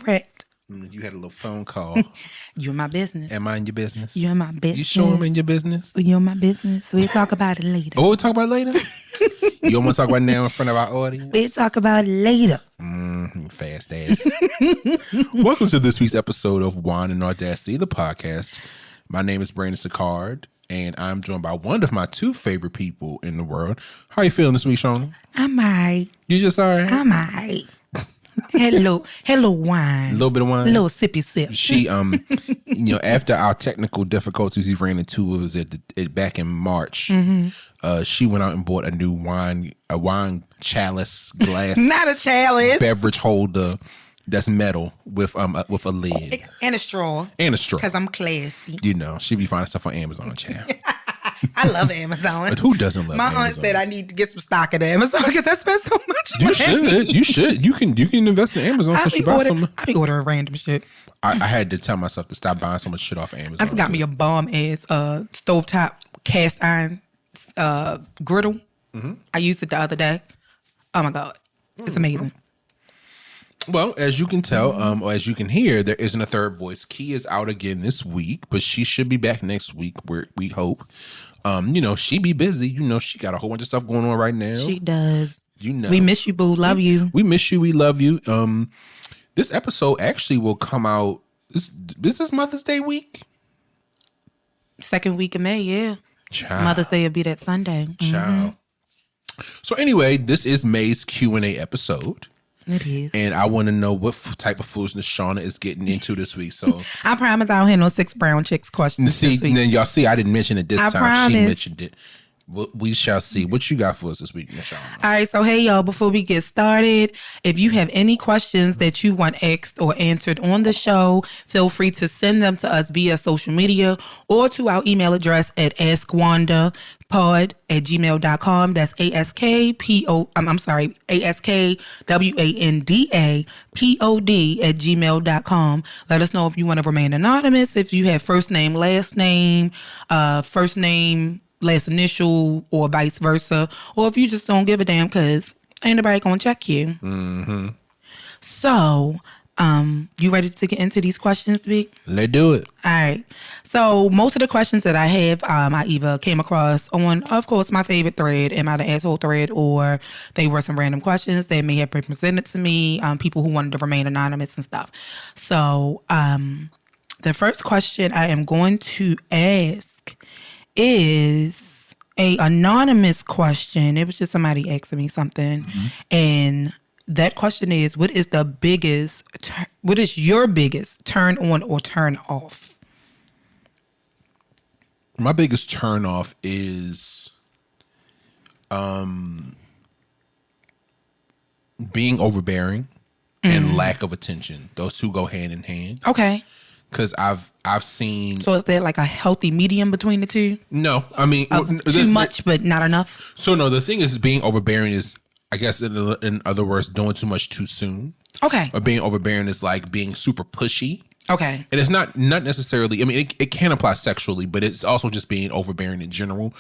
wrecked. You had a little phone call. You're my business. Am I in your business? You're my business. You sure I'm in your business? You're my business. We'll talk about it later. Oh, we'll talk about it later? You don't want to talk about it now in front of our audience? We'll talk about it later. Fast ass. Welcome to this week's episode of Wine and Audacity, the podcast. My name is Brandon Sicard, and I'm joined by one of my two favorite people in the world. How you feeling this week, Shauna? I'm all right. You just all right? I'm all right. Hello, wine. A little bit of wine. A little sippy sip. She, after our technical difficulties we ran into was back in March. Mm-hmm. She went out and bought a wine chalice glass, not a chalice, beverage holder that's metal with a lid and a straw. Because I'm classy. You know, she be finding stuff on Amazon, child. I love Amazon. But who doesn't love My Amazon? aunt said I need to get some stock at Amazon because I spent so much money. You should. You can invest in Amazon. I be ordering random shit. I had to tell myself to stop buying so much shit off of Amazon. I just got me a bomb ass stovetop cast iron griddle. Mm-hmm. I used it the other day. Oh my God. It's amazing. Well, as you can tell, or as you can hear, there isn't a third voice. Key is out again this week, but she should be back next week, we hope. She be busy. She got a whole bunch of stuff going on right now. She does. We miss you, boo. Love you. We miss you. We love you. This episode actually will come out. Is this Mother's Day week? Second week of May, yeah. Child. Mother's Day will be that Sunday. Child. Mm-hmm. So anyway, this is May's Q&A episode. It is. And I want to know what type of foolishness Shauna is getting into this week. So I promise I don't have no 6 brown chicks questions this week. Then y'all see, I didn't mention it this time. Promise. She mentioned it. We shall see. What you got for us this week, Miss Shauna? All right. So, hey, y'all, before we get started, if you have any questions that you want asked or answered on the show, feel free to send them to us via social media or to our email address at askwandapod@gmail.com. That's ASKWANDAPOD@gmail.com. Let us know if you want to remain anonymous, if you have first name, last name, last initial, or vice versa, or if you just don't give a damn because ain't nobody gonna check you. Mm-hmm. So, you ready to get into these questions, Vic? Let's do it. All right. So most of the questions that I have, I either came across on, of course, my favorite thread, Am I the Asshole thread, or they were some random questions that may have been presented to me, people who wanted to remain anonymous and stuff. So, the first question I am going to ask is a anonymous question. It was just somebody asking me something. Mm-hmm. And that question is, what is your biggest turn on or turn off? My biggest turn off is being overbearing and lack of attention. Those two go hand in hand. Okay. Because I've seen. So is there like a healthy medium between the two? No, I mean too much, but not enough. So no, the thing is, being overbearing is, I guess, in other words, doing too much too soon. Okay. Or being overbearing is like being super pushy. Okay. And it's not necessarily. I mean, it can apply sexually, but it's also just being overbearing in general.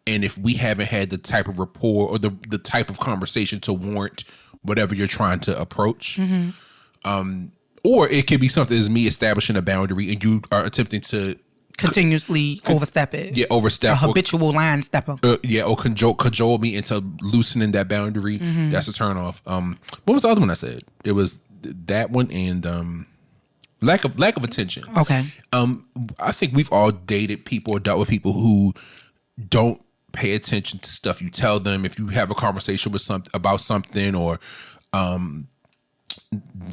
And if we haven't had the type of rapport or the type of conversation to warrant whatever you're trying to approach. Mm-hmm. Or it could be something as me establishing a boundary and you are attempting to continuously overstep it. Yeah, overstep. A habitual line stepper. Or cajole me into loosening that boundary. Mm-hmm. That's a turn off. What was the other one I said? It was that one and lack of attention. Okay. I think we've all dated people or dealt with people who don't pay attention to stuff you tell them. If you have a conversation with about something or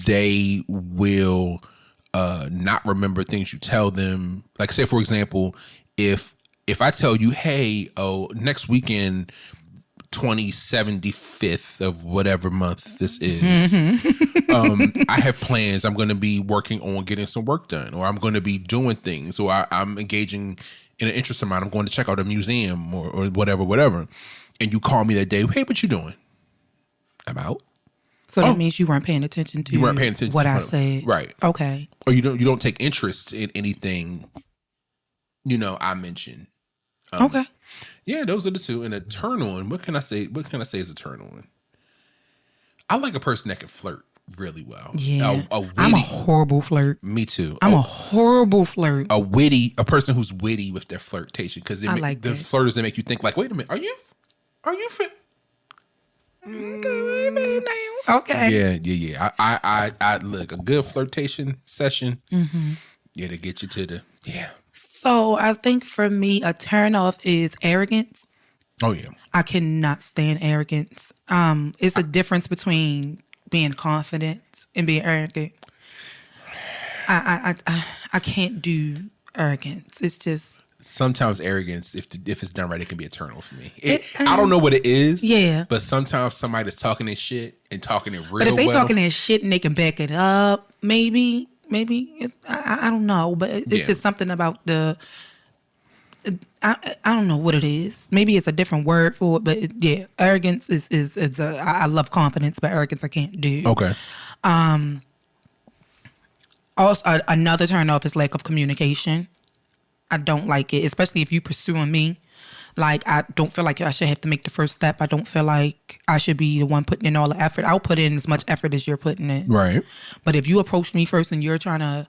they will not remember things you tell them. Like, say, for example, if I tell you, hey, next weekend, 2075th of whatever month this is, I have plans. I'm going to be working on getting some work done, or I'm going to be doing things, or I'm engaging in an interest of mine. I'm going to check out a museum or whatever. And you call me that day, hey, what you doing? I'm out. So that means you weren't paying attention to what I said. Right. Okay. Or you don't take interest in anything, I mentioned. Okay. Yeah, those are the two. And a turn on, what can I say is a turn on? I like a person that can flirt. really well. Yeah. A witty, I'm a horrible flirt. me too. I'm a horrible flirt. A person who's witty with their flirtation, because I like the that. flirters that make you think like, wait a minute, are you fit? Okay. Yeah. I look, a good flirtation session. Mm-hmm. Yeah, to get you to the So I think for me, a turn off is arrogance. Oh yeah. I cannot stand arrogance. It's a difference between being confident and being arrogant. I can't do arrogance. It's just Sometimes arrogance, if it's done right, it can be a turn off for me. I don't know what it is. Yeah. But sometimes somebody that's talking this shit and talking it real well. But if they talking their shit and they can back it up, maybe I don't know. But it's just something about the. I don't know what it is. Maybe it's a different word for it, but arrogance is I love confidence, but arrogance I can't do. Okay. Also, another turn off is lack of communication. I don't like it, especially if you pursuing me. Like, I don't feel like I should have to make the first step. I don't feel like I should be the one putting in all the effort. I'll put in as much effort as you're putting in. Right. But if you approach me first and you're trying to,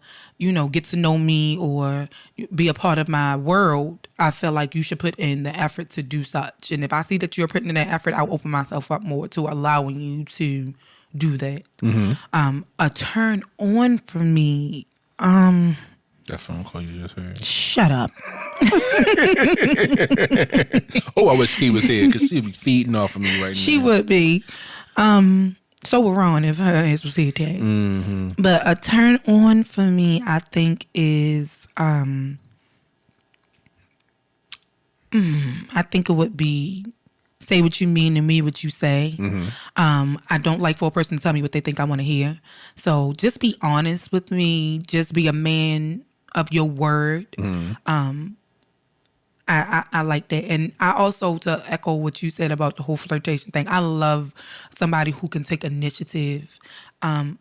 get to know me or be a part of my world, I feel like you should put in the effort to do such. And if I see that you're putting in that effort, I'll open myself up more to allowing you to do that. Mm-hmm. A turn on for me. That phone call you just heard. Shut up. Oh, I wish Key was here because she'd be feeding off of me right now. She would be. So would Ron if her ass was here today. Mm-hmm. But a turn on for me, I think, is I think it would be say what you mean and mean what you say. Mm-hmm. I don't like for a person to tell me what they think I want to hear. So just be honest with me. Just be a man of your word. Mm-hmm. I like that. And I also, to echo what you said about the whole flirtation thing, I love somebody who can take initiative. I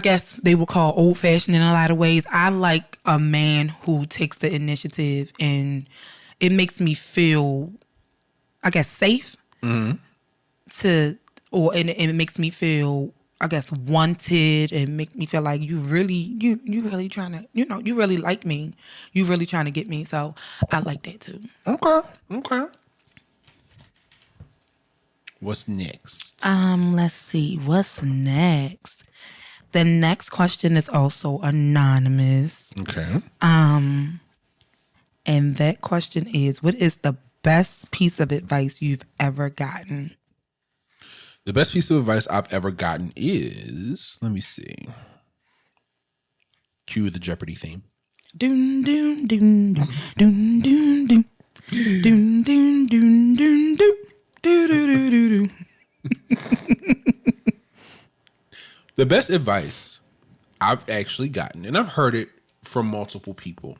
guess they would call old fashioned in a lot of ways. I like a man who takes the initiative, and it makes me feel, I guess, safe. Mm-hmm. And it makes me feel, I guess, wanted, and make me feel like you really trying to, you really like me. You really trying to get me. So I like that too. Okay. What's next? Let's see. What's next? The next question is also anonymous. Okay. And that question is, what is the best piece of advice you've ever gotten? The best piece of advice I've ever gotten is, let me see. Cue the Jeopardy theme. Doom doom doom doom doom doom doom doom doom doom doom doom doo doo doo doo. The best advice I've actually gotten, and I've heard it from multiple people,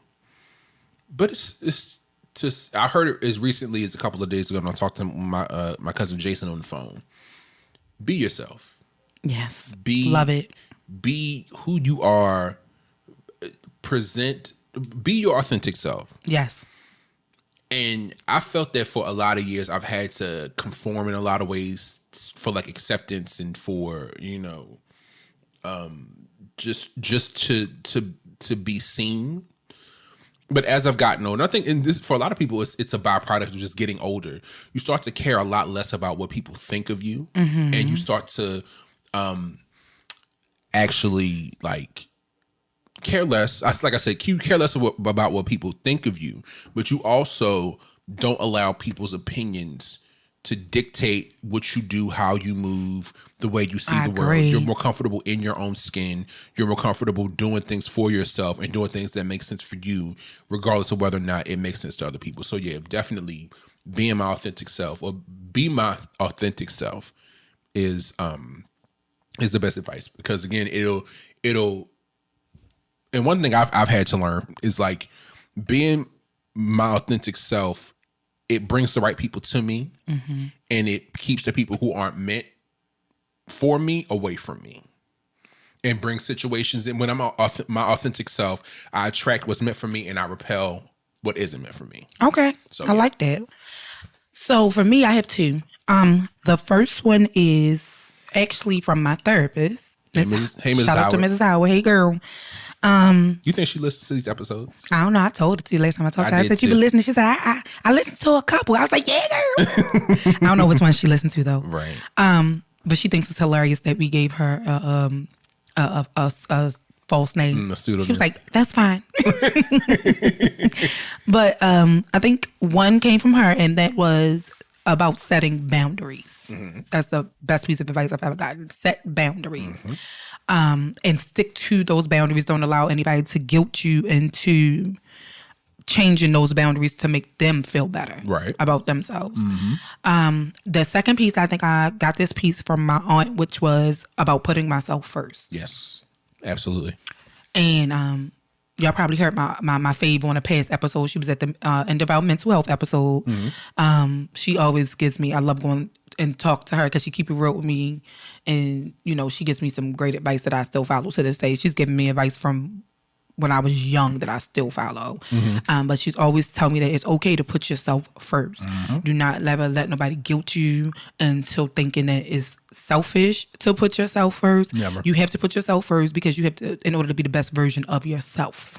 but it's just, I heard it as recently as a couple of days ago, and I talked to my cousin Jason on the phone. Be yourself. Yes. Love it. Be who you are. Be your authentic self. Yes. And I felt that for a lot of years, I've had to conform in a lot of ways for like acceptance and for, just to be seen. But as I've gotten older, I think, and this for a lot of people, it's a byproduct of just getting older. You start to care a lot less about what people think of you, and you start to actually like care less. Like I said, you care less about what people think of you, but you also don't allow people's opinions to dictate what you do, how you move, the way you see the world. You're more comfortable in your own skin. You're more comfortable doing things for yourself and doing things that make sense for you, regardless of whether or not it makes sense to other people. So yeah, definitely being my authentic self, or be my authentic self, is the best advice, because again, it'll. And one thing I've had to learn is like being my authentic self. It brings the right people to me, and it keeps the people who aren't meant for me away from me, and brings situations. And when I'm my authentic self, I attract what's meant for me, and I repel what isn't meant for me. Okay, so I like that. So for me, I have two. The first one is actually from my therapist. Hey, Mrs. Shout out to Howard. Mrs. Howard. Hey, girl. You think she listens to these episodes? I don't know. I told her to last time I talked to her. I did said, you too. been listening? She said, I listened to a couple. I was like, yeah, girl. I don't know which one she listened to, though. Right. But she thinks it's hilarious that we gave her a false name. A pseudonym. She was like, that's fine. But I think one came from her, and that was about setting boundaries. That's the best piece of advice I've ever gotten. Set boundaries. And stick to those boundaries. Don't allow anybody to guilt you into changing those boundaries to make them feel better about themselves. The second piece, I think I got this piece from my aunt, which was about putting myself first. Yes, absolutely. And y'all probably heard my fave on a past episode. She was at the end of our mental health episode. She always gives me, I love going and talk to her because she keep it real with me. And, you know, she gives me some great advice that I still follow to this day. She's giving me advice from when I was young that I still follow. But she's always telling me that it's okay to put yourself first. Do not ever let nobody guilt you into thinking that it's selfish to put yourself first. Never. You have to put yourself first because you have to, in order to be the best version of yourself.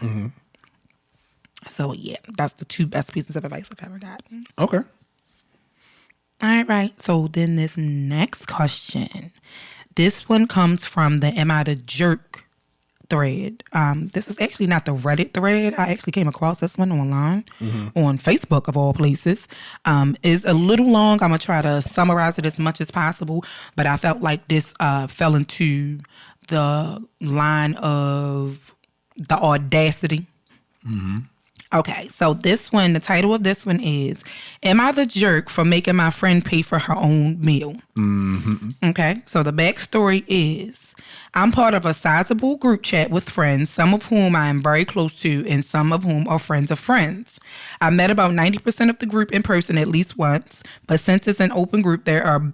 So yeah, that's the two best pieces of advice I've ever gotten. Okay. All right. So then this next question, this one comes from the Am I the Jerk thread. This is actually not the Reddit thread. I actually came across this one online on Facebook of all places. It's a little long. I'm gonna try to summarize it as much as possible, but I felt like this fell into the line of the audacity. Okay, so this one, the title of this one is, Am I the Jerk for Making My Friend Pay for Her Own Meal? Okay, so the backstory is, I'm part of a sizable group chat with friends, some of whom I am very close to and some of whom are friends of friends. I met about 90% of the group in person at least once, but since it's an open group, there are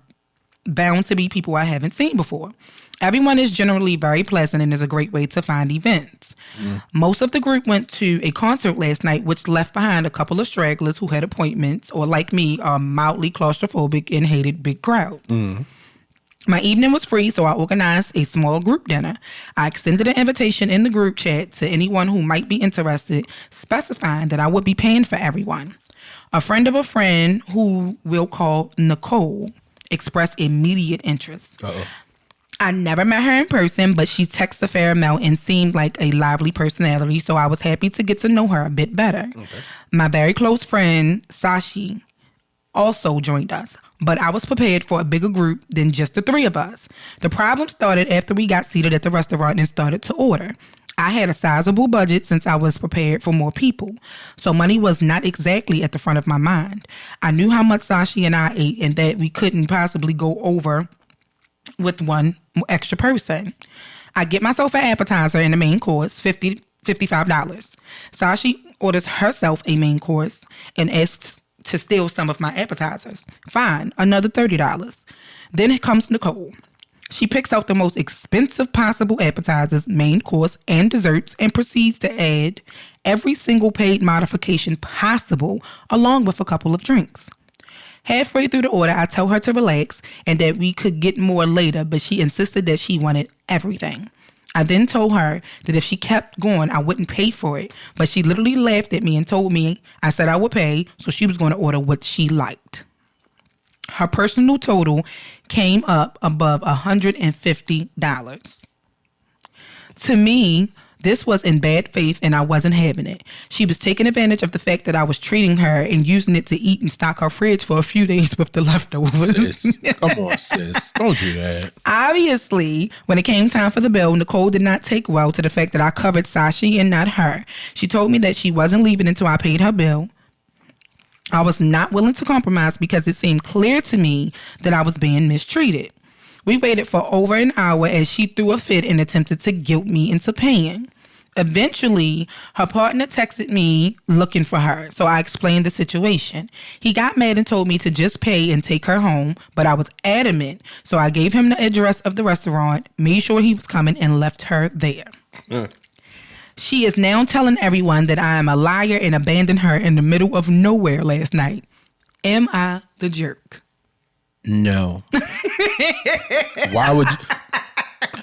bound to be people I haven't seen before. Everyone is generally very pleasant and is a great way to find events. Most of the group went to a concert last night, which left behind a couple of stragglers who had appointments or, like me, are mildly claustrophobic and hated big crowds. My evening was free, so I organized a small group dinner. I extended an invitation in the group chat to anyone who might be interested, specifying that I would be paying for everyone. A friend of a friend, who we'll call Nicole, expressed immediate interest. I never met her in person, but she texts a fair amount and seemed like a lively personality, so I was happy to get to know her a bit better. My very close friend, Sashi, also joined us, but I was prepared for a bigger group than just the three of us. The problem started after we got seated at the restaurant and started to order. I had a sizable budget since I was prepared for more people, so money was not exactly at the front of my mind. I knew how much Sashi and I ate and that we couldn't possibly go over with one extra person. I get myself an appetizer and a main course, $55. Sashi orders herself a main course and asks to steal some of my appetizers. Fine, another $30. Then it comes Nicole. She picks out the most expensive possible appetizers, main course, and desserts and proceeds to add every single paid modification possible along with a couple of drinks. Halfway through the order, I tell her to relax and that we could get more later, but she insisted that she wanted everything. I then told her that if she kept going, I wouldn't pay for it, but she literally laughed at me and told me I said I would pay, so she was going to order what she liked. Her personal total came up above $150. To me, this was in bad faith and I wasn't having it. She was taking advantage of the fact that I was treating her and using it to eat and stock her fridge for a few days with the leftovers. Sis, come on, sis. Don't do that. Obviously, when it came time for the bill, Nicole did not take well to the fact that I covered Sashi and not her. She told me that she wasn't leaving until I paid her bill. I was not willing to compromise because it seemed clear to me that I was being mistreated. We waited for over an hour as she threw a fit and attempted to guilt me into paying. Eventually, her partner texted me looking for her, so I explained the situation. He got mad and told me to just pay and take her home, but I was adamant, so I gave him the address of the restaurant, made sure he was coming, and left her there. She is now telling everyone that I am a liar and abandoned her in the middle of nowhere last night. Am I the jerk? No. Why would you?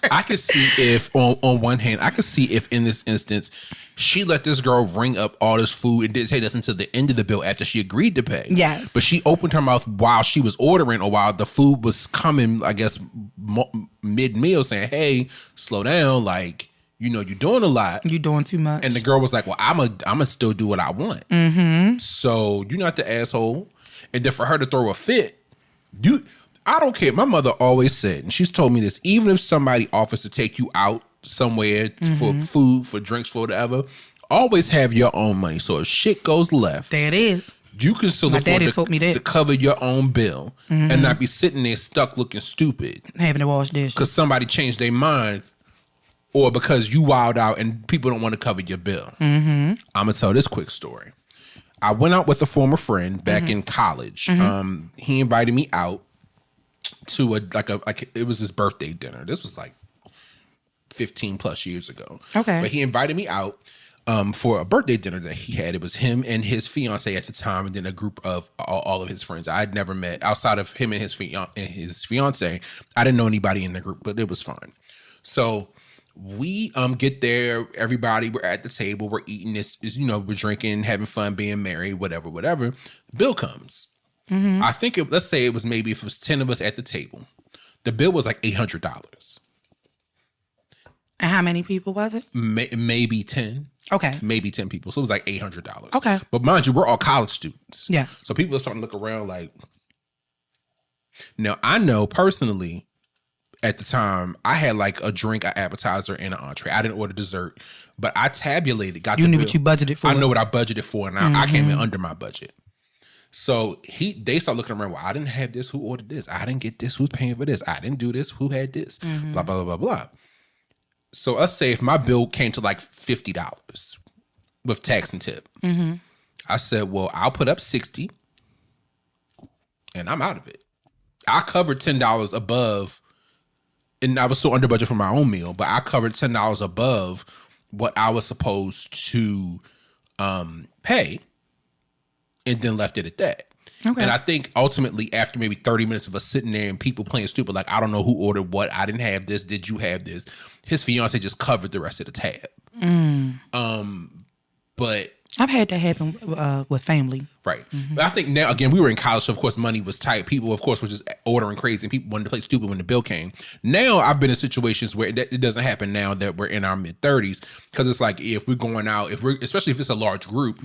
I could see if on one hand, I could see if in this instance, she let this girl ring up all this food and didn't say nothing to the end of the bill after she agreed to pay. Yes. But she opened her mouth while she was ordering or while the food was coming, I guess, mid-meal saying, hey, slow down. Like, you're doing a lot. You're doing too much. And the girl was like, well, I'm a still do what I want. Mm-hmm. So you're not the asshole. And then for her to throw a fit, I don't care. My mother always said, and she's told me this, even if somebody offers to take you out somewhere for food, for drinks, for whatever, always have your own money. So if shit goes left, there it is. You can still afford to cover your own bill and not be sitting there stuck looking stupid. Having to wash dishes. Because somebody changed their mind or because you wild out and people don't want to cover your bill. I'm going to tell this quick story. I went out with a former friend back in college. He invited me out to it was his birthday dinner. This was like 15 plus years ago. Okay. But he invited me out for a birthday dinner that he had. It was him and his fiance at the time, and then a group of all of his friends I'd never met outside of him and his fiance. I didn't know anybody in the group, but it was fine. So we get there, everybody, we're at the table, we're eating this, we're drinking, having fun, being merry, whatever. Bill comes. I think let's say it was maybe if it was 10 of us at the table, the bill was like $800. And how many people was it? Maybe 10. Okay. Maybe 10 people. So it was like $800. Okay. But mind you, we're all college students. Yes. So people are starting to look around like, now I know personally at the time I had like a drink, an appetizer, and an entree. I didn't order dessert, but I tabulated, got the bill. You knew what you budgeted for. I know what I budgeted for, and I came in under my budget. So they start looking around. Well, I didn't have this. Who ordered this? I didn't get this. Who's paying for this? I didn't do this. Who had this? Blah, blah, blah, blah, blah. So let's say if my bill came to like $50 with tax and tip, I said, well, I'll put up $60 and I'm out of it. I covered $10 above, and I was still under budget for my own meal, but I covered $10 above what I was supposed to pay, and then left it at that. Okay. And I think ultimately after maybe 30 minutes of us sitting there and people playing stupid, like, I don't know who ordered what. I didn't have this. Did you have this? His fiance just covered the rest of the tab. But I've had that happen with family. Right. But I think now, again, we were in college, so of course money was tight. People, of course, were just ordering crazy, and people wanted to play stupid when the bill came. Now I've been in situations where it doesn't happen now that we're in our mid-30s, because it's like if we're going out, especially if it's a large group,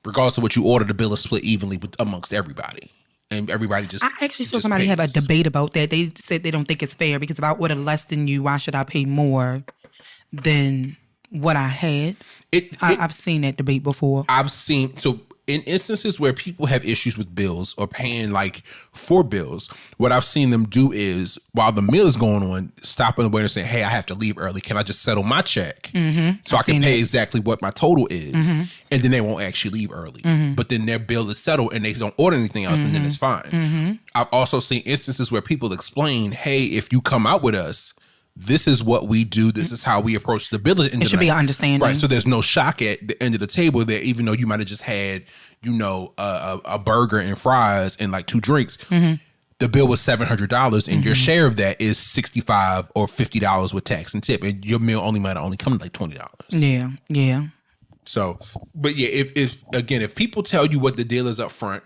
regardless of what you order, the bill is split evenly amongst everybody. And everybody just. I actually saw somebody have a debate about that. They said they don't think it's fair because if I order less than you, why should I pay more than what I had? I've seen that debate before. So in instances where people have issues with bills or paying like for bills, what I've seen them do is while the meal is going on, stop on the waiter and say, hey, I have to leave early. Can I just settle my check so I can pay exactly what my total is? And then they won't actually leave early. But then their bill is settled and they don't order anything else, and then it's fine. I've also seen instances where people explain, hey, if you come out with us, this is what we do. This is how we approach the bill. It should be an understanding. Right. So there's no shock at the end of the table that even though you might have just had, a burger and fries and like 2 drinks, the bill was $700 and your share of that is $65 or $50 with tax and tip. And your meal might only come to like $20. Yeah. Yeah. So, but yeah, if people tell you what the deal is up front,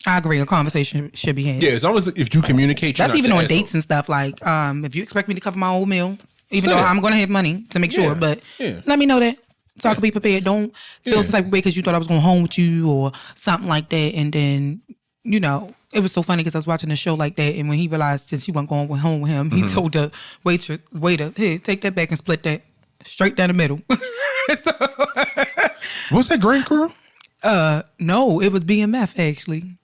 I agree. A conversation should be had. Yeah, as long as if you communicate. That's even on dates and stuff. Like, if you expect me to cover my whole meal, even though I'm going to have money to make sure, but let me know that so I can be prepared. Don't feel some type of way because you thought I was going home with you or something like that. And then, it was so funny because I was watching a show like that, and when he realized that she wasn't going home with him, he told the waiter, hey, take that back and split that straight down the middle. What's that, Grand Crew? No, it was BMF actually.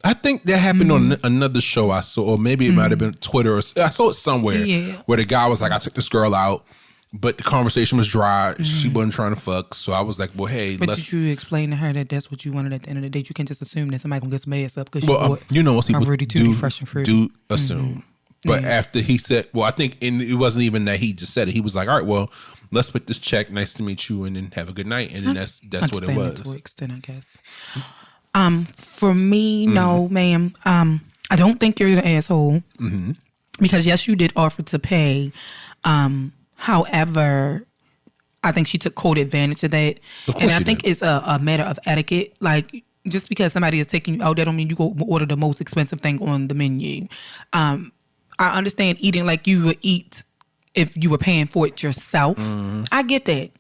I think that happened on another show I saw, or maybe it might have been Twitter, or I saw it somewhere where the guy was like, I took this girl out, but the conversation was dry. She wasn't trying to fuck. So I was like, well, hey, but did you explain to her that that's what you wanted at the end of the day? You can't just assume that somebody gonna get some ass up because what's people do fresh and fruity. Do assume. But after he said, well, I think it wasn't even that he just said it. He was like, all right, well, let's split this check. Nice to meet you, and then have a good night. And then that's what it was. To an extent, I guess. For me, no, ma'am. I don't think you're the asshole. Mm-hmm. Because, yes, you did offer to pay. However, I think she took quote advantage of that. And I think it's a matter of etiquette. Like, just because somebody is taking you out, that don't mean you go order the most expensive thing on the menu. I understand eating like you would eat if you were paying for it yourself. I get that.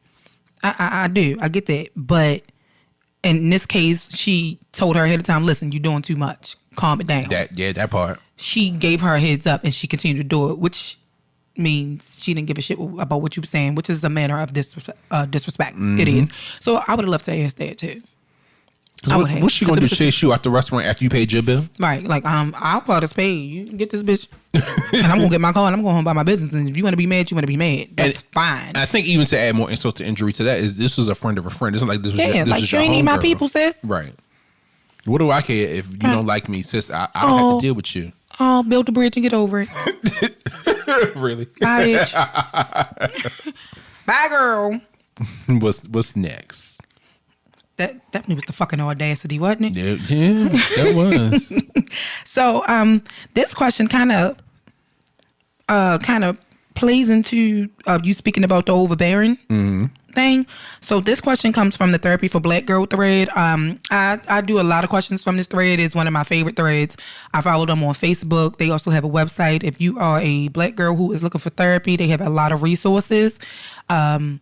I do. I get that. But in this case, she told her ahead of time, listen, you're doing too much. Calm it down. That part. She gave her a heads up and she continued to do it, which means she didn't give a shit about what you were saying, which is a manner of disrespect. It is. So I would have loved to ask that too. What's she gonna do? Chase you out the restaurant after you paid your bill? Right. Like, I'll probably pay you. You can get this bitch. And I'm gonna get my car and I'm going home by my business. And if you want to be mad, you want to be mad. That's fine. I think even to add more insult to injury to that is this was a friend of a friend. It's not like this was like you ain't need my people, sis. Right. What do I care if you don't like me, sis? I don't have to deal with you. Oh, build the bridge and get over it. Really? Bye, bitch. Bye, girl. What's next? That was the fucking Audacity, wasn't it? Yeah, that was. So, this question kind of plays into you speaking about the overbearing thing. So this question comes from the Therapy for Black Girl thread. I do a lot of questions from this thread. It's one of my favorite threads. I follow them on Facebook. They also have a website. If you are a Black girl who is looking for therapy, they have a lot of resources. So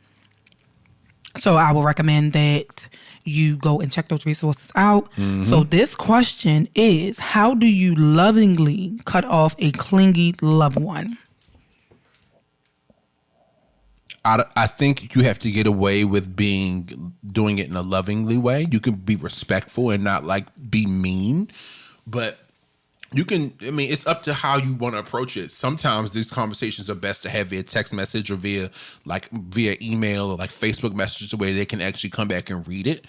I will recommend that you go and check those resources out. So this question is, how do you lovingly cut off a clingy loved one? I think you have to get away with doing it in a lovingly way. You can be respectful and not like be mean, but you can, I mean, it's up to how you want to approach it. Sometimes these conversations are best to have via text message or via email or like Facebook messages where they can actually come back and read it.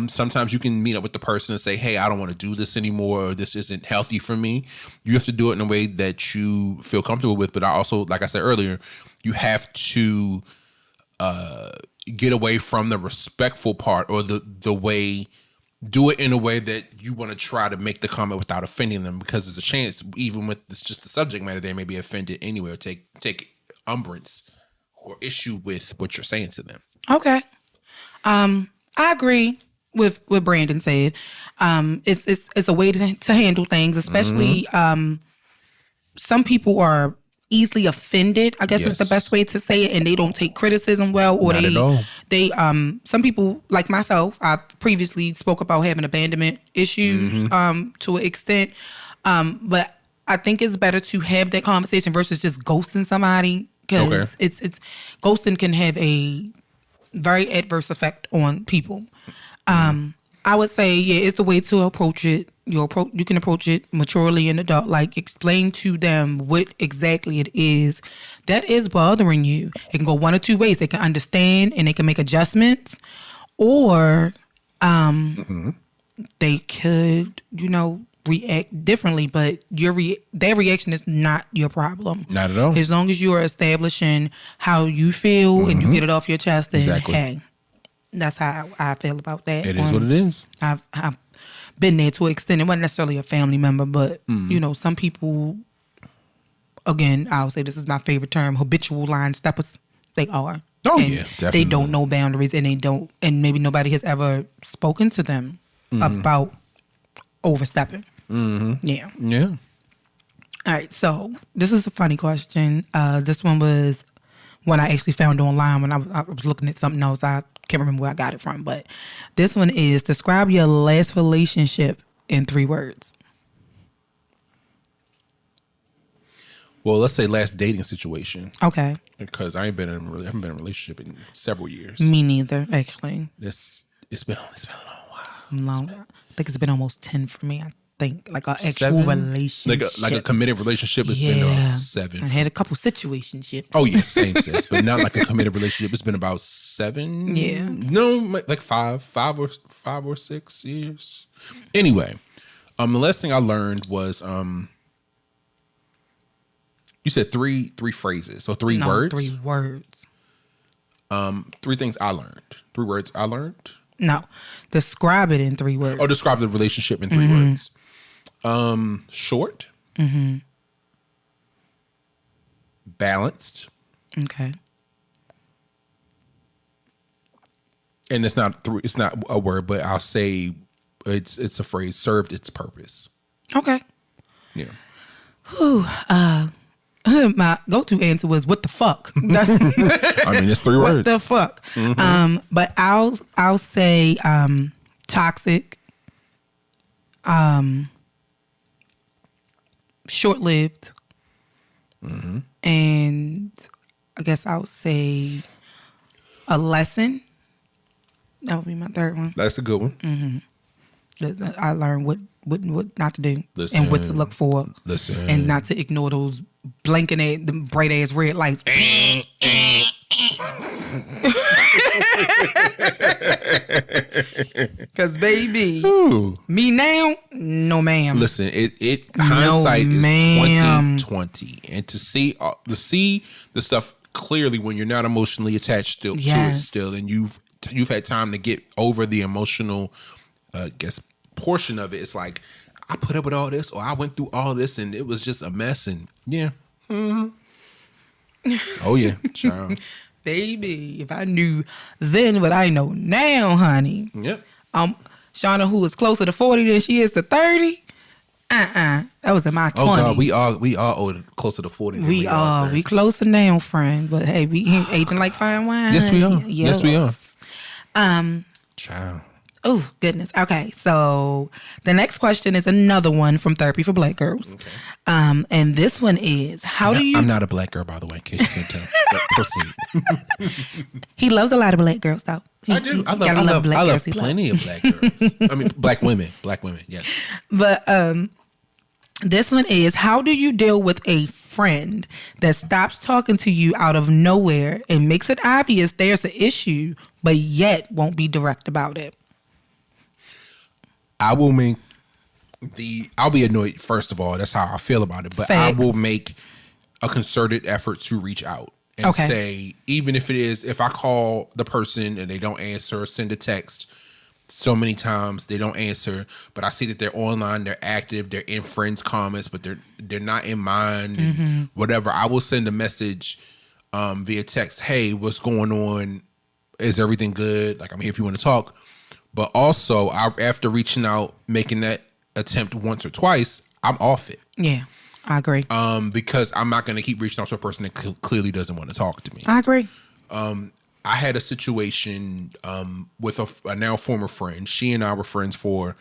Sometimes you can meet up with the person and say, hey, I don't want to do this anymore, or this isn't healthy for me. You have to do it in a way that you feel comfortable with. But I also, like I said earlier, you have to get away from the respectful part or the way, do it in a way that you want to try to make the comment without offending them, because there's a chance, even with this, just the subject matter, they may be offended anyway or take umbrance or issue with what you're saying to them. Okay. I agree with what Brandon said. It's a way to handle things, especially some people are easily offended, I guess is the best way to say it, and they don't take criticism well, or Not at all. They some people like myself, I previously spoke about having abandonment issues to an extent, but I think it's better to have that conversation versus just ghosting somebody, because it's ghosting can have a very adverse effect on people. I would say, it's the way to approach it. You can approach it maturely and adult, like explain to them what exactly it is that is bothering you. It can go one or two ways. They can understand and they can make adjustments, or they could, react differently. But their reaction is not your problem. Not at all. As long as you are establishing how you feel and you get it off your chest, then hey, that's how I feel about that. It is what it is. I've been there to an extent. It wasn't necessarily a family member, but some people, again, I'll say this is my favorite term, habitual line steppers. They are. Oh, and yeah, definitely. They don't know boundaries, and maybe nobody has ever spoken to them about overstepping. Yeah. All right, so this is a funny question. This one was one I actually found online when I was looking at something else. I can't remember where I got it from, but this one is, describe your last relationship in 3 words. Well, let's say last dating situation. Okay. Because I haven't been in a relationship in several years. Me neither, actually. It's been a long while. I think it's been almost 10 for me. I think like an actual relationship, like a committed relationship. It's been about 7. I had a couple situationships. Oh yeah, same sis, but not like a committed relationship. It's been about 7. Yeah. No, like 5 or 6 years. Anyway, the last thing I learned was you said three phrases, so 3 words. 3 words. 3 things I learned. 3 words I learned. No, describe it in 3 words. Oh, describe the relationship in 3 words. Short. Balanced. Okay. And it's not a word, but I'll say it's a phrase. Served its purpose. Okay. Yeah. Whew, my go-to answer was "What the fuck?" I mean, it's 3 words. What the fuck? But I'll say toxic, short-lived, and I guess I'll say a lesson. That would be my third one. That's a good one. I learned what not to do Listen. and what to look for. Listen. And not to ignore those blinking the bright ass red lights. Cause baby, me now, no ma'am. Listen, hindsight is ma'am. 2020, and to see the stuff clearly when you're not emotionally attached to it still, and you've had time to get over the emotional, portion of it. It's like I put up with all this, or I went through all this, and it was just a mess. And yeah, oh yeah, child. Baby, if I knew then what I know now, honey. Yep. Shauna, who is closer to 40 than she is to 30. That was in my 20s. Oh God, we all old, closer to 40. Than we are. We closer now, friend. But hey, we ain't aging like fine wine. Yes, we are. Yes, we are. Child. Oh, goodness. Okay, so the next question is another one from Therapy for Black Girls. Okay. And this one is, I'm not a black girl, by the way, in case you can't tell. But proceed. He loves a lot of black girls, though. I do. I love plenty of black girls. I mean, black women, yes. But this one is, how do you deal with a friend that stops talking to you out of nowhere and makes it obvious there's an issue, but yet won't be direct about it? I'll be annoyed, first of all. That's how I feel about it. But Facts. I will make a concerted effort to reach out and say, even if I call the person and they don't answer, send a text so many times, they don't answer, but I see that they're online, they're active, they're in friends' comments, but they're not in mine, and whatever. I will send a message via text. Hey, what's going on? Is everything good? Like, I'm here if you want to talk. But also, after reaching out, making that attempt once or twice, I'm off it. Yeah, I agree. Because I'm not going to keep reaching out to a person that clearly doesn't want to talk to me. I agree. I had a situation with a now former friend. She and I were friends for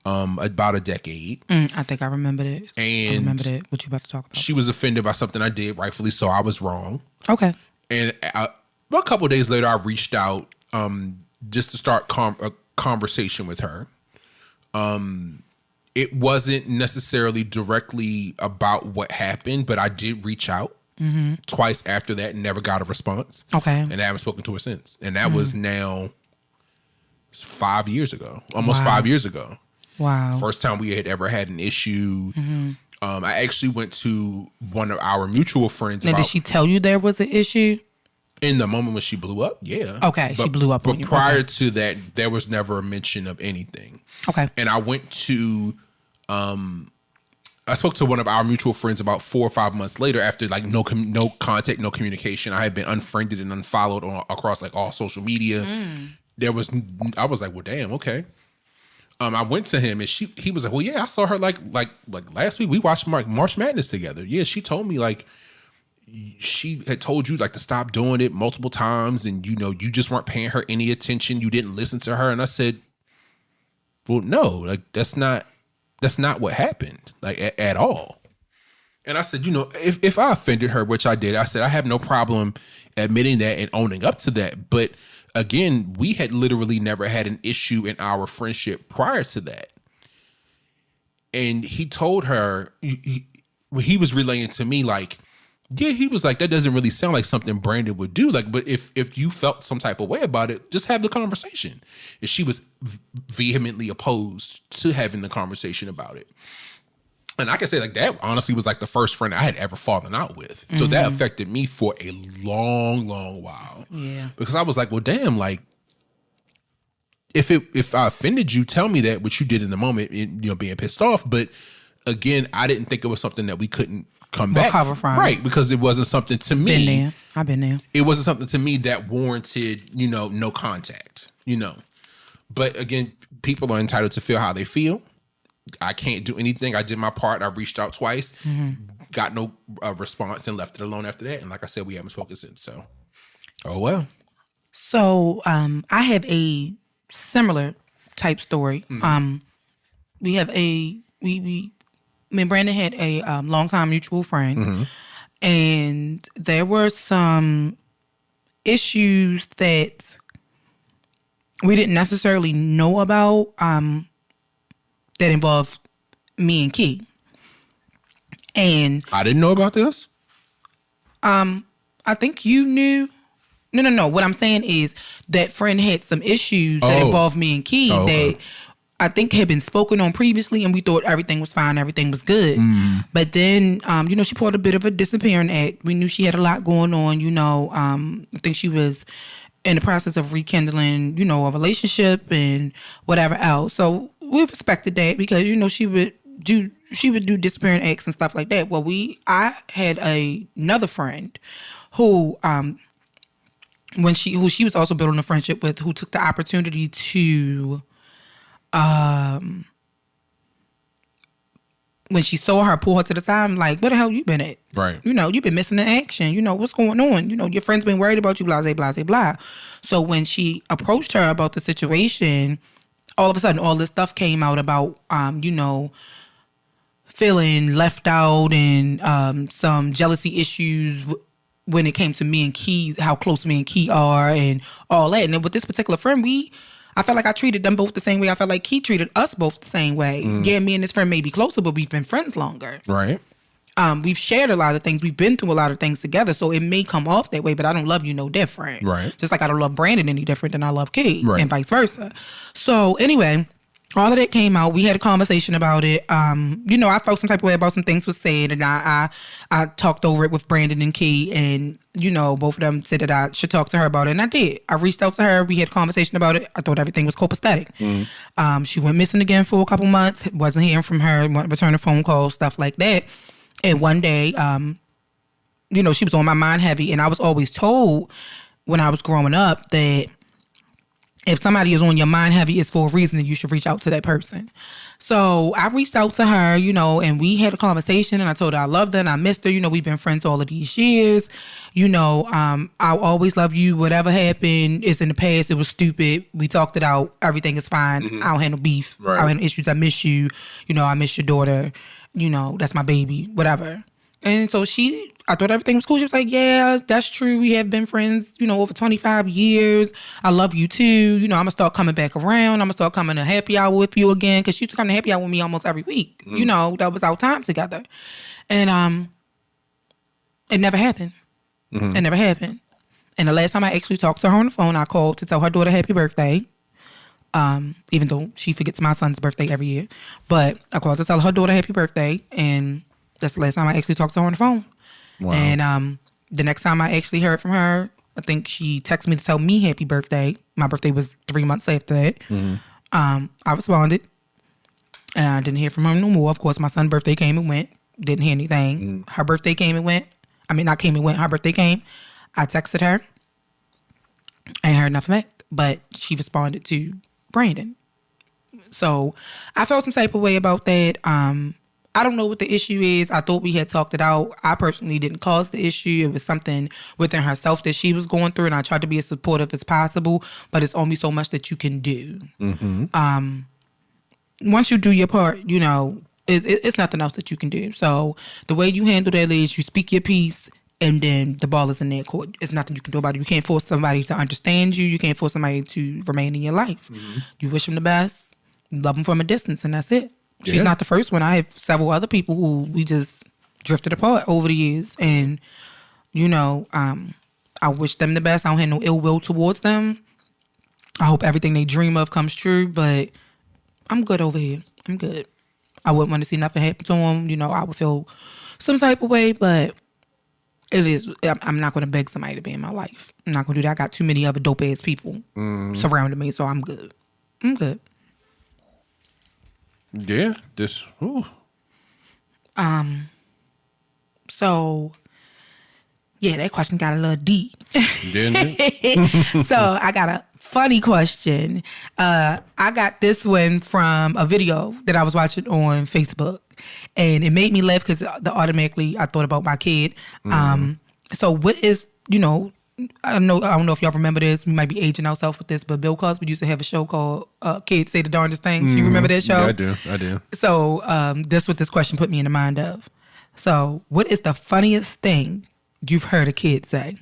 about a decade. I think I remembered it. And I remembered it. What you about to talk about? She was offended by something I did, rightfully so. I was wrong. Okay. And a couple of days later, I reached out just to start a conversation with her. It wasn't necessarily directly about what happened, but I did reach out twice after that and never got a response. Okay. And I haven't spoken to her since. And that was now 5 years ago, almost 5 years ago. Wow. First time we had ever had an issue. I actually went to one of our mutual friends. Now, did she tell you there was an issue? In the moment when she blew up, yeah. Okay, she blew up on you. But prior to that, there was never a mention of anything. Okay. And I went to, I spoke to one of our mutual friends about 4 or 5 months later after like no contact, no communication. I had been unfriended and unfollowed across like all social media. I was like, well, damn, okay. I went to him and he was like, well, yeah, I saw her like last week. We watched March Madness together. Yeah, she told me like, she had told you like to stop doing it multiple times, and you just weren't paying her any attention. You didn't listen to her. And I said, well, no, like that's not what happened, like at all. And I said, if I offended her, which I did, I said I have no problem admitting that and owning up to that. But again, we had literally never had an issue in our friendship prior to that. And he told her, he was relaying to me like, yeah, he was like, that doesn't really sound like something Brandon would do. Like, but if you felt some type of way about it, just have the conversation. And she was vehemently opposed to having the conversation about it. And I can say like that honestly was like the first friend I had ever fallen out with. So that affected me for a long, long while. Yeah. Because I was like, well, damn, like if I offended you, tell me that, what you did in the moment, being pissed off. But again, I didn't think it was something that we couldn't come back recover from. Right, because it wasn't something to me. Been there. I've been there. It wasn't something to me that warranted, no contact, But again, people are entitled to feel how they feel. I can't do anything. I did my part. I reached out twice, got no response, and left it alone after that. And like I said, we haven't spoken since. So, oh well. So, I have a similar type story. We have me and Brandon had a longtime mutual friend, and there were some issues that we didn't necessarily know about that involved me and Key. And I didn't know about this. I think you knew. No. What I'm saying is that friend had some issues that involved me and Key that I think had been spoken on previously, and we thought everything was fine, everything was good. But then, she pulled a bit of a disappearing act. We knew she had a lot going on. I think she was in the process of rekindling, a relationship and whatever else. So we respected that because, she would do disappearing acts and stuff like that. Well, I had another friend who she was also building a friendship with, who took the opportunity to when she saw her, pull her to the side, like, where the hell you been at? Right. You've been missing in action. What's going on? your friend's been worried about you, blah, blah, blah, blah. So when she approached her about the situation, all of a sudden, all this stuff came out about, feeling left out and some jealousy issues when it came to me and Key, how close me and Key are and all that. And with this particular friend, I felt like I treated them both the same way. I felt like Key treated us both the same way. Yeah, me and this friend may be closer, but we've been friends longer. Right. We've shared a lot of things. We've been through a lot of things together. So it may come off that way, but I don't love you no different. Right. Just like I don't love Brandon any different than I love Key. Right. And vice versa. So anyway, all of that came out. We had a conversation about it. I felt some type of way about some things was said, and I talked over it with Brandon and Key, and both of them said that I should talk to her about it, and I did. I reached out to her. We had a conversation about it. I thought everything was copacetic. She went missing again for a couple months. Wasn't hearing from her. Returning phone calls, stuff like that. And one day, she was on my mind heavy, and I was always told when I was growing up that if somebody is on your mind heavy, it's for a reason, and you should reach out to that person. So I reached out to her, and we had a conversation, and I told her I loved her and I missed her. We've been friends all of these years. I'll always love you. Whatever happened is in the past. It was stupid. We talked it out. Everything is fine. I don't handle beef. Right. I don't handle issues. I miss you. I miss your daughter. That's my baby, whatever. And so I thought everything was cool. She was like, yeah, that's true. We have been friends, over 25 years. I love you too. I'm going to start coming back around. I'm going to start coming to happy hour with you again. Because she used to come to happy hour with me almost every week. That was our time together. And it never happened. It never happened. And the last time I actually talked to her on the phone, I called to tell her daughter happy birthday. Even though she forgets my son's birthday every year. But I called to tell her daughter happy birthday. And that's the last time I actually talked to her on the phone. Wow. And the next time I actually heard from her, I think she texted me to tell me happy birthday. My birthday was 3 months after that. I responded. And I didn't hear from her no more. Of course, my son's birthday came and went. Didn't hear anything. Her birthday came and went. I mean, not came and went. Her birthday came. I texted her. Ain't heard nothing back. But she responded to Brandon. So I felt some type of way about that. I don't know what the issue is. I thought we had talked it out. I personally didn't cause the issue. It was something within herself that she was going through, and I tried to be as supportive as possible, but it's only so much that you can do. Once you do your part, it's nothing else that you can do. So the way you handle that is you speak your piece, and then the ball is in their court. It's nothing you can do about it. You can't force somebody to understand you. You can't force somebody to remain in your life. You wish them the best, love them from a distance, and that's it. She's not the first one. I have several other people who we just drifted apart over the years. And, I wish them the best. I don't have no ill will towards them. I hope everything they dream of comes true. But I'm good over here. I'm good. I wouldn't want to see nothing happen to them. I would feel some type of way. But I'm not going to beg somebody to be in my life. I'm not going to do that. I got too many other dope-ass people surrounding me. So I'm good. I'm good. Yeah, So, yeah, that question got a little deep. Didn't it? So I got a funny question. I got this one from a video that I was watching on Facebook, and it made me laugh because automatically I thought about my kid. So what is, I don't know if y'all remember this. We might be aging ourselves with this, but Bill Cosby used to have a show called Kids Say the Darndest Things. You remember that show? Yeah, I do. So that's what this question put me in the mind of. So what is the funniest thing you've heard a kid say?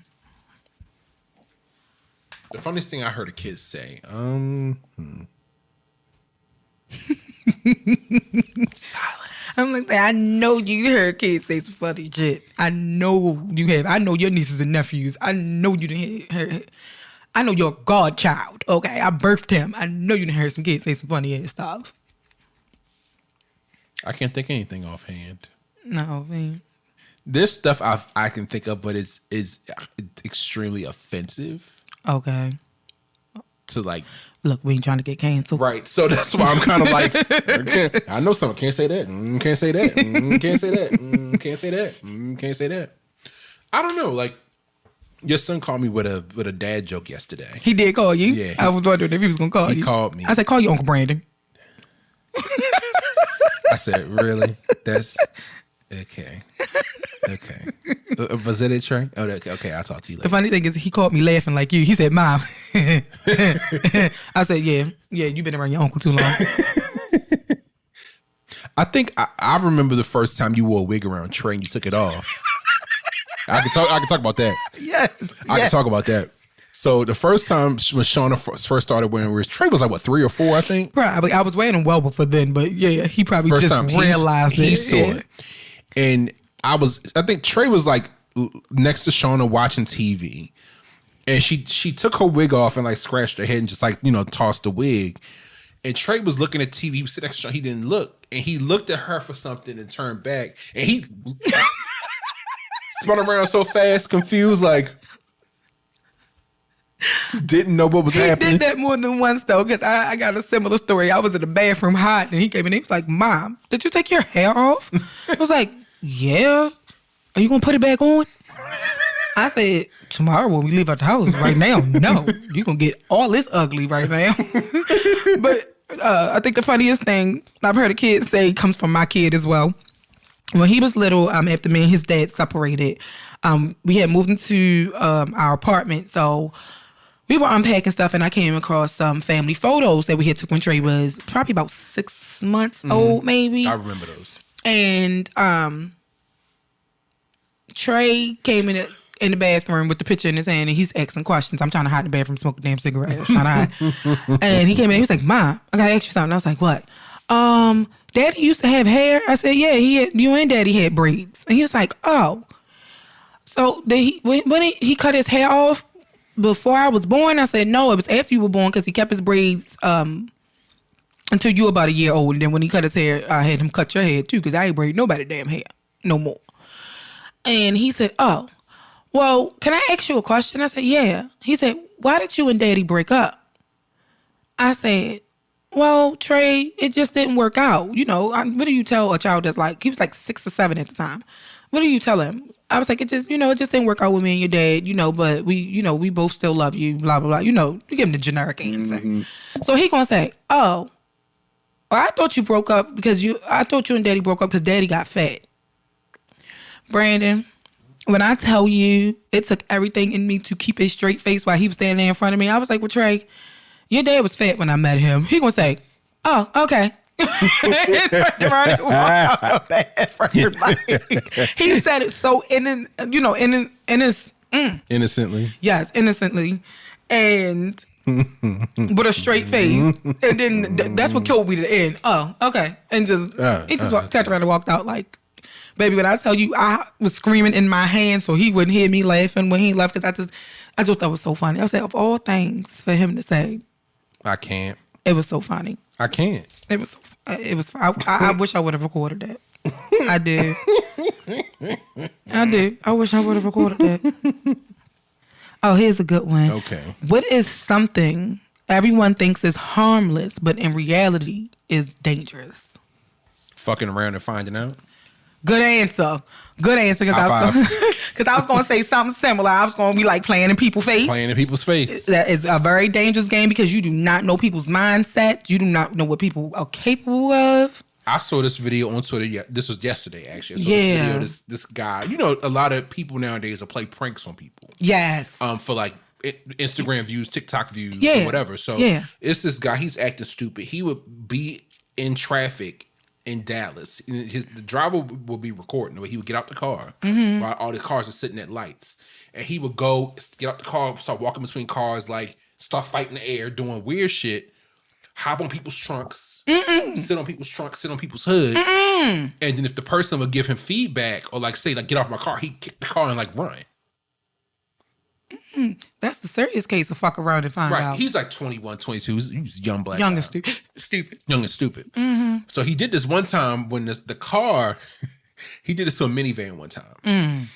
The funniest thing I heard a kid say. Silence. I'm like, I know you heard kids say some funny shit. I know you have. I know your nieces and nephews. I know you didn't hear. I know your godchild. Okay, I birthed him. I know you didn't hear some kids say some funny ass stuff. I can't think of anything offhand. No, man. There's stuff I can think of, but it's extremely offensive. Okay. To like, look, we ain't trying to get canceled. Right. So that's why I'm kind of like, I know something. Can't say that. Can't say that. Can't say that. Can't say that. Can't say that. I don't know. Like, your son called me with a dad joke yesterday. He did call you? Yeah. I was wondering if he was going to call you. He called me. I said, call you Uncle Brandon. I said, really? That's okay. Okay. Was that it, Trey? Oh, okay. I'll talk to you later. The funny thing is, he called me laughing like you. He said, Mom. I said, yeah, you've been around your uncle too long. I think I remember the first time you wore a wig around Trey and you took it off. I can talk about that. Yes. I can talk about that. So the first time when Shauna first started wearing wigs, Trey was like, what, 3 or 4, I think? Probably. I was wearing them well before then, but yeah, he probably First just time realized he it. saw it. And I think Trey was like next to Shauna watching TV. And she took her wig off and like scratched her head and just like, tossed the wig. And Trey was looking at TV. He was sitting next to Shauna. He didn't look. And he looked at her for something and turned back. And he spun around so fast, confused, like, didn't know what was happening. He did that more than once though, because I got a similar story. I was in the bathroom hot, and he came in. He was like, "Mom, did you take your hair off?" I was like, "Yeah." Are you gonna put it back on? I said, "Tomorrow when we leave out the house. Right now, no. You gonna get all this ugly right now." But I think the funniest thing I've heard a kid say comes from my kid as well. When he was little, after me and his dad separated, we had moved into our apartment, so we were unpacking stuff, and I came across some family photos that we had took when Trey was probably about 6 months old, maybe. I remember those. And Trey came in the bathroom with the picture in his hand, and he's asking questions. I'm trying to hide in the bathroom, smoke a damn cigarette. I'm trying to hide. And he came in, he was like, "Mom, I gotta ask you something." I was like, "What?" Daddy used to have hair. I said, "Yeah, you and Daddy had braids." And he was like, "Oh." So when he cut his hair off before I was born, I said, "No, it was after you were born," because he kept his braids until you were about a year old. And then when he cut his hair, I had him cut your hair too, because I ain't braid nobody damn hair no more. And he said, "Oh, well, can I ask you a question?" I said, "Yeah." He said, "Why did you and Daddy break up?" I said, "Well, Trey, it just didn't work out. What do you tell a child that's like," he was like 6 or 7 at the time. "What do you tell him?" I was like, it just didn't work out with me and your dad, but we both still love you, blah, blah, blah. You give him the generic answer. Mm-hmm. So he gonna say, "Oh, I thought you broke up I thought you and Daddy broke up because Daddy got fat." Brandon, when I tell you, it took everything in me to keep a straight face while he was standing there in front of me. I was like, "Well, Trey, your dad was fat when I met him." He gonna say, "Oh, okay." He turned around and walked out of the bathroom. He said it so innocently. Yes, innocently, and with a straight face. And then that's what killed me to the end. "Oh, okay," and he just turned around and walked out like. Baby, when I tell you, I was screaming in my hand so he wouldn't hear me laughing when he left, because I just thought it was so funny. I said, of all things for him to say, I can't. It was so funny. I can't. It was. I wish I would have recorded that. I did. I did. I wish I would have recorded that. Oh, here's a good one. Okay. What is something everyone thinks is harmless, but in reality is dangerous? Fucking around and finding out. Good answer. Because I was going to say something similar. I was going to be like playing in people's face. Playing in people's face. That is a very dangerous game because you do not know people's mindset. You do not know what people are capable of. I saw this video on Twitter. Yeah, this was yesterday, actually. I saw this video. This guy. You know, a lot of people nowadays will play pranks on people. Yes. For like Instagram views, TikTok views, or whatever. So it's this guy. He's acting stupid. He would be in traffic in Dallas. The driver will be recording, but he would get out the car while all the cars are sitting at lights, and he would go get out the car, start walking between cars, like start fighting the air, doing weird shit, hop on people's trunks, sit on people's trunks, sit on people's hoods, and then if the person would give him feedback or like say like get off my car, he'd kick the car and like run. That's the serious case of fuck around and find out. Right. He's like 21, 22. He's a young black Young guy. and stupid. Young and stupid. So he did this one time when the car, he did this to a minivan one time.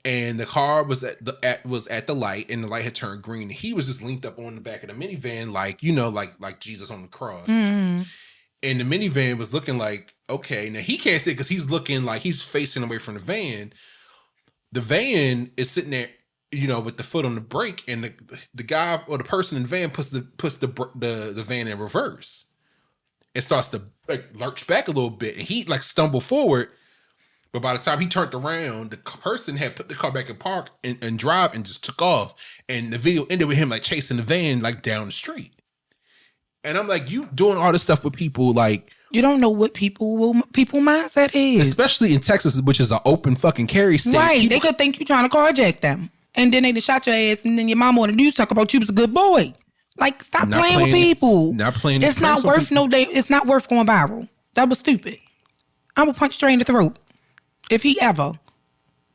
And the car was at the light, and the light had turned green. He was just linked up on the back of the minivan, like, you know, like Jesus on the cross. And the minivan was looking like, okay, now he can't see it because he's looking like he's facing away from the van. The van is sitting there, you know, with the foot on the brake, and the guy or the person in the van puts the van in reverse. It starts to like lurch back a little bit, and he like stumbled forward. But by the time he turned around, the person had put the car back in park and drive and just took off. And the video ended with him like chasing the van like down the street. And I'm like, you doing all this stuff with people like. You don't know what people mindset is. Especially in Texas, which is an open fucking carry state. Right. They could think you trying to carjack them. And then they just shot your ass, and then your mama want to do talk about you was a good boy. Like, stop playing with people. Not playing. It's not worth no day. It's not worth going viral. That was stupid. I will punch straight in the throat if he ever.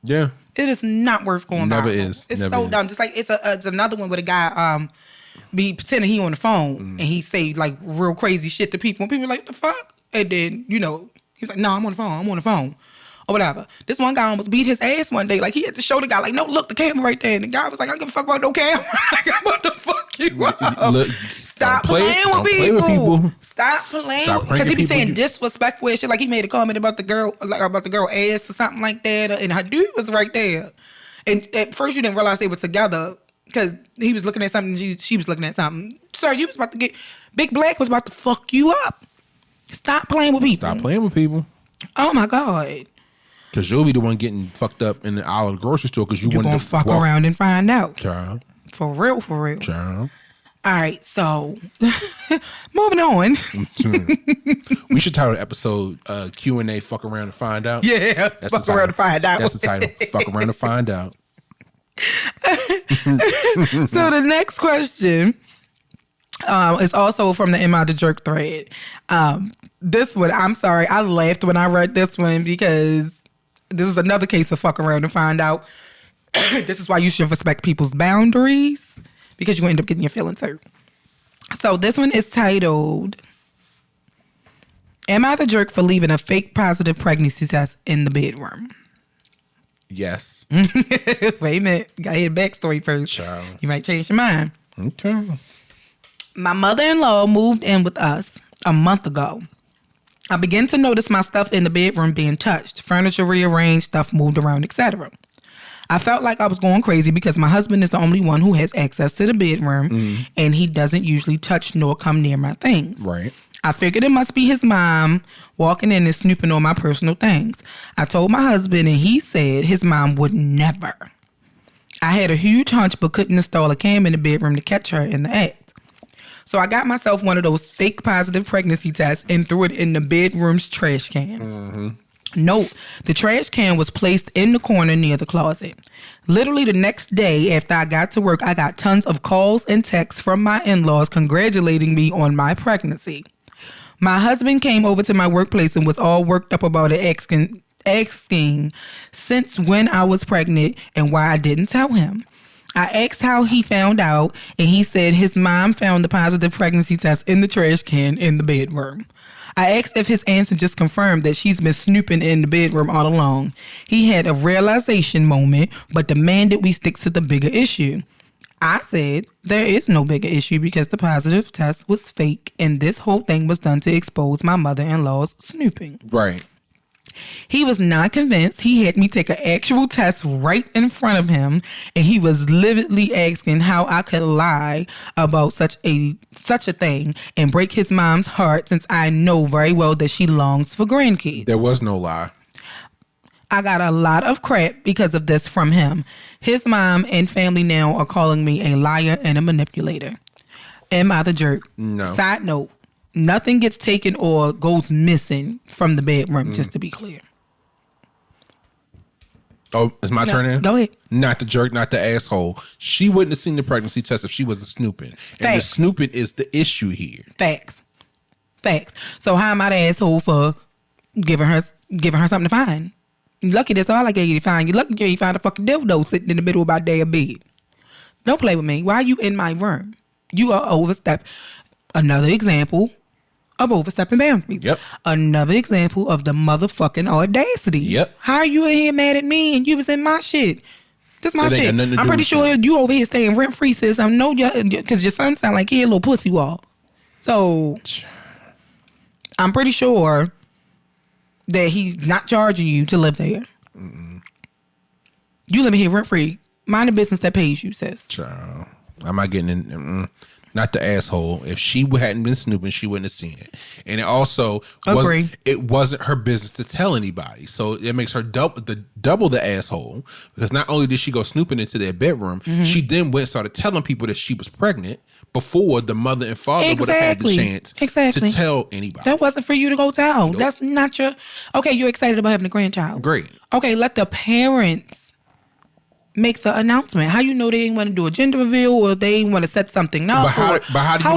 Yeah. It is not worth going viral. Never is. It's Never so is. dumb. Just like it's another one with a guy be pretending he on the phone and he say like real crazy shit to people, and people are like, the fuck? And then, you know, he was like, no, I'm on the phone. Or whatever. This one guy almost beat his ass one day. Like, he had to show the guy, like, no, look, the camera right there. And the guy was like, I don't give a fuck about no camera. Like, I'm about to fuck you up. Look, Stop playing with people. Stop playing. Because he be saying disrespectful and shit. Like, he made a comment about the girl, ass or something like that. And her dude was right there. And at first you didn't realize they were together because he was looking at something and she was looking at something. Sir, you was about to get, Big Black was about to fuck you up. Stop playing with people. Stop playing with people. Oh, my God. Because you'll be the one getting fucked up in the aisle of the grocery store because you're going to fuck around and find out. Child. For real. Child. All right, so moving on. We should title the episode Q&A Fuck Around and Find Out. Yeah, that's fuck around and find out. That's the title. Fuck Around and Find Out. So the next question is also from the Am I the Jerk thread. This one, I'm sorry, I laughed when I read this one because this is another case of fuck around and find out. This is why you should respect people's boundaries because you're going to end up getting your feelings hurt. So this one is titled, Am I the jerk for leaving a fake positive pregnancy test in the bedroom? Yes. Wait a minute. Got to hear the backstory first. Child. You might change your mind. Okay. My mother-in-law moved in with us a month ago. I began to notice my stuff in the bedroom being touched, furniture rearranged, stuff moved around, etc. I felt like I was going crazy because my husband is the only one who has access to the bedroom, and he doesn't usually touch nor come near my things. Right. I figured it must be his mom walking in and snooping on my personal things. I told my husband, and he said his mom would never. I had a huge hunch but couldn't install a cam in the bedroom to catch her in the act. So I got myself one of those fake positive pregnancy tests and threw it in the bedroom's trash can. Note, the trash can was placed in the corner near the closet. Literally the next day after I got to work, I got tons of calls and texts from my in-laws congratulating me on my pregnancy. My husband came over to my workplace and was all worked up about it, asking since when I was pregnant and why I didn't tell him. I asked how he found out, and he said his mom found the positive pregnancy test in the trash can in the bedroom. I asked if his answer just confirmed that she's been snooping in the bedroom all along. He had a realization moment, but demanded we stick to the bigger issue. I said there is no bigger issue because the positive test was fake, and this whole thing was done to expose my mother-in-law's snooping. Right. He was not convinced. He had me take an actual test right in front of him, and he was lividly asking how I could lie about such a thing and break his mom's heart, since I know very well that she longs for grandkids. There was no lie. I got a lot of crap because of this from him. His mom and family now are calling me a liar and a manipulator. Am I the jerk? No. Side note, nothing gets taken or goes missing from the bedroom, just to be clear. Oh, it's my turn in? Go ahead. Not the jerk, not the asshole. She wouldn't have seen the pregnancy test if she wasn't snooping. And the snooping is the issue here. Facts. So how am I the asshole for giving her something to find? You lucky that's all I gave you to find. You lucky you found a fucking dildo sitting in the middle of my damn bed. Don't play with me. Why are you in my room? You are overstep. Another example of overstepping boundaries. Yep. Another example of the motherfucking audacity. Yep. How are you in here mad at me and you was in my shit? This my shit. I'm pretty sure you over here staying rent free, sis. I know you, because your son sound like he a little pussy wall. So I'm pretty sure that he's not charging you to live there. Mm-mm. You living here rent free. Mind the business that pays you, sis. Child. I'm not getting in. Not the asshole. If she hadn't been snooping, she wouldn't have seen it. And it also wasn't her business to tell anybody. So it makes her double the asshole, because not only did she go snooping into their bedroom, she then went and started telling people that she was pregnant before the mother and father would have had the chance to tell anybody. That wasn't for you to go tell. Nope. That's not your... Okay, you're excited about having a grandchild. Great. Okay, let the parents make the announcement. How you know they didn't want to do a gender reveal, or they didn't want to set something up? But how do you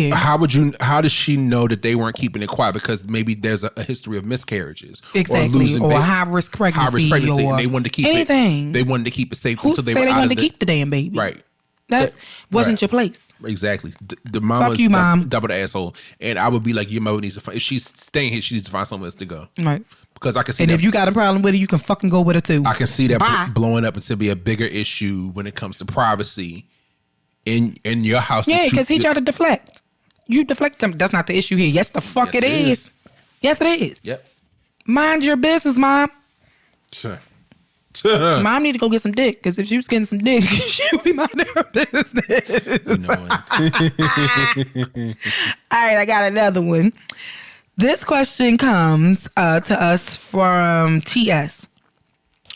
know how does she know that they weren't keeping it quiet? Because maybe there's a history of miscarriages, exactly, or high risk pregnancy, or and they wanted to keep anything. They wanted to keep it safe. Who said they wanted to keep the damn baby? Right. That wasn't your place. Exactly. The mama Fuck you, mom. Double the asshole. And I would be like, your mother needs to find, if she's staying here, she needs to find somewhere else to go. Right. Because I can see and if you got a problem with it, you can fucking go with it too. I can see that blowing up into be a bigger issue when it comes to privacy in your house. Yeah, because he tried to deflect. You deflect him. That's not the issue here. Yes, the fuck it is. Yes, it is. Yep. Mind your business, mom. Sure. Mom need to go get some dick, because if she was getting some dick, she would be minding her business. All right, I got another one. This question comes to us from TS.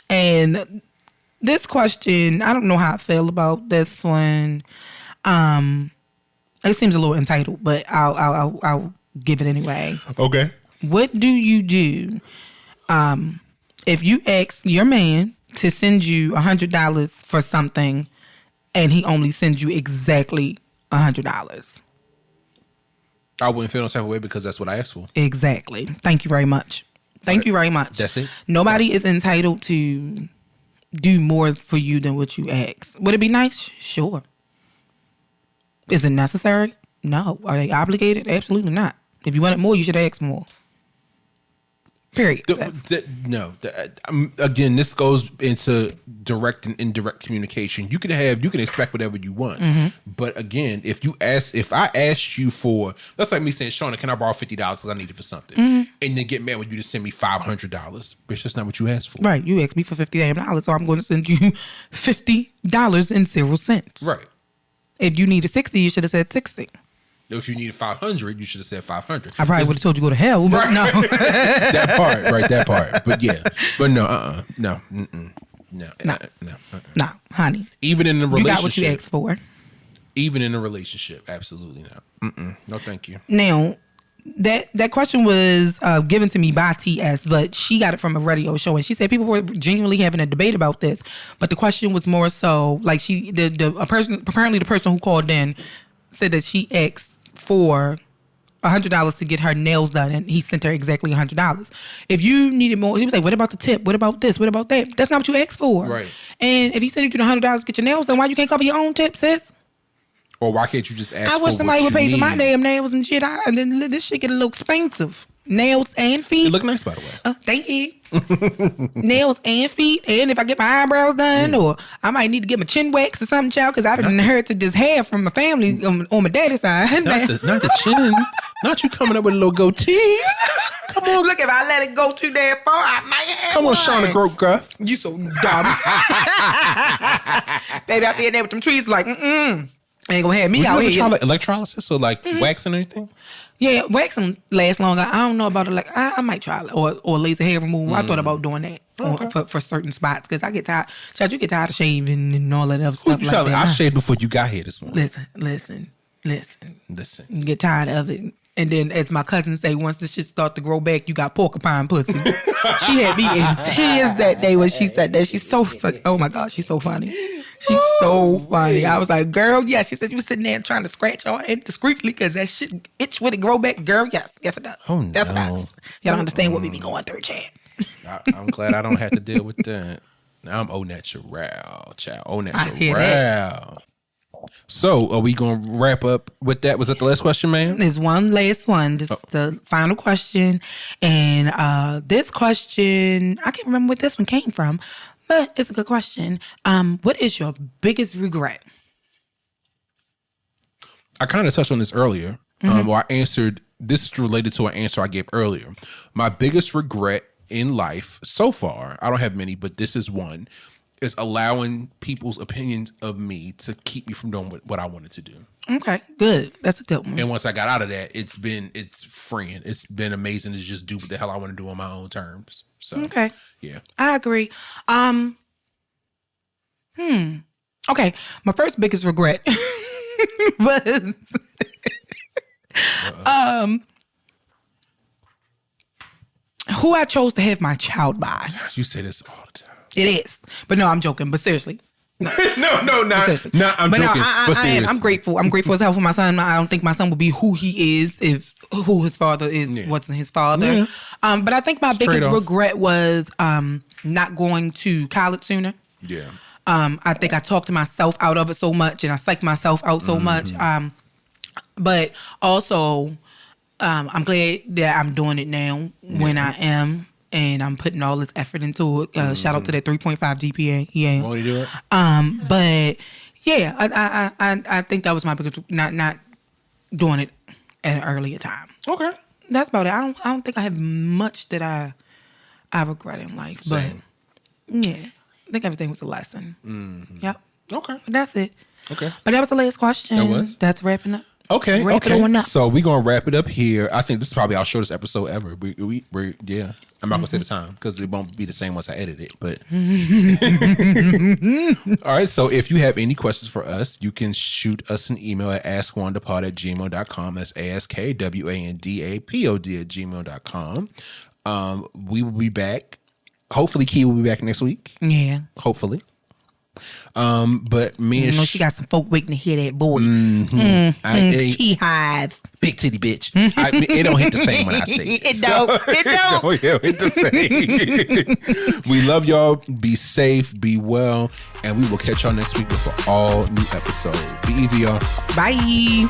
And this question, I don't know how I feel about this one. It seems a little entitled, but I'll give it anyway. Okay. What do you do if you ask your man to send you $100 for something and he only sends you exactly $100? I wouldn't feel no type of way, because that's what I asked for. Exactly. Thank you very much. Thank you very much. That's it. Nobody is entitled to do more for you than what you ask. Would it be nice? Sure. Is it necessary? No. Are they obligated? Absolutely not. If you wanted more, you should ask more. Period. Again, this goes into direct and indirect communication. You can expect whatever you want, but again, if I asked you for, that's like me saying, Shauna, can I borrow $50 because I need it for something, and then get mad when you just send me $500, bitch, that's not what you asked for. Right, you asked me for $50, so I'm going to send you $50.00. Right. If you needed 60, you should have said 60. If you needed 500, you should have said 500. I probably would have told you to go to hell, but no. that part. But yeah, but no, no, honey. Even in a relationship, you got what you asked for. Even in a relationship, absolutely not. No, thank you. Now, that question was given to me by TS, but she got it from a radio show, and she said people were genuinely having a debate about this, but the question was more so like apparently the person who called in said that she asked for $100 to get her nails done, and he sent her exactly $100. If you needed more, he was like, what about the tip? What about this? What about that? That's not what you asked for. Right. And if he sent you the $100 to get your nails done, why you can't cover your own tip, sis? Or why can't you just ask for I wish somebody would pay for my need? damn nails and shit. And then this shit get a little expensive. Nails and feet. It look nice, by the way. Thank you. nails and feet, and if I get my eyebrows done, or I might need to get my chin wax or something, child, because I done inherited this hair from my family on my daddy's side. Not the chin. Not you coming up with a little goatee. Come on, look, if I let it go too damn far, I might have Come on, one. Shauna Grove. You so dumb. Baby, out there with them trees like, ain't gonna have me out here. You ever try like electrolysis or like waxing or anything? Yeah, waxing lasts longer. I don't know about it. Like I might try it, or laser hair removal. I thought about doing that for certain spots because I get tired. Child, you get tired of shaving and all that other stuff like that. I shaved before you got here this morning. Listen. You get tired of it. And then, as my cousin say, once the shit start to grow back, you got porcupine pussy. She had me in tears that day when she said that. She's so oh my God, she's so funny. She's so funny. I was like, girl, yeah. She said you was sitting there trying to scratch your head discreetly because that shit itch when it grow back. Girl, yes it does. Oh, no. Yes it does. Y'all don't understand what we be going through, Chad. I'm glad I don't have to deal with that. Now I'm au natural, child. Au I hear that. natural. So, are we going to wrap up with that? Was that the last question, ma'am? There's one last one. This is the final question. And this question, I can't remember what this one came from, but it's a good question. What is your biggest regret? I kind of touched on this earlier. Or I answered, this is related to an answer I gave earlier. My biggest regret in life so far, I don't have many, but this is one, is allowing people's opinions of me to keep me from doing what I wanted to do. Okay, good. That's a good one. And once I got out of that, it's freeing. It's been amazing to just do what the hell I want to do on my own terms. So, okay. Yeah. I agree. Okay, my first biggest regret was who I chose to have my child by. You say this all the time. It is. But no, I'm joking. But seriously. No, I'm joking. But seriously. I'm grateful. I'm grateful as hell for my son. I don't think my son would be who he is if who his father is wasn't his father. Yeah. But I think my biggest regret was not going to college sooner. Yeah. I think I talked myself out of it so much and I psyched myself out so much. But also, I'm glad that I'm doing it now when I am. And I'm putting all this effort into it. Shout out to that 3.5 GPA. Yeah. Want to do it? But yeah, I think that was my biggest not doing it at an earlier time. Okay. That's about it. I don't think I have much that I regret in life. Same. But yeah, I think everything was a lesson. Yep. Okay. But that's it. Okay. But that was the last question. That was? That's wrapping up. Okay. So we're gonna wrap it up here. I think this is probably our shortest episode ever. We're yeah. I'm not gonna say the time because it won't be the same once I edit it. But all right. So if you have any questions for us, you can shoot us an email at askwandapod@gmail.com. That's askwandapod@gmail.com. We will be back. Hopefully, Key will be back next week. Yeah. Hopefully. But me and she got some folk waiting to hear that voice. Key hive. Big titty bitch. It don't hit the same when I say it. It don't. It don't. Hit the same. We love y'all. Be safe. Be well. And we will catch y'all next week with an all new episode. Be easy, y'all. Bye.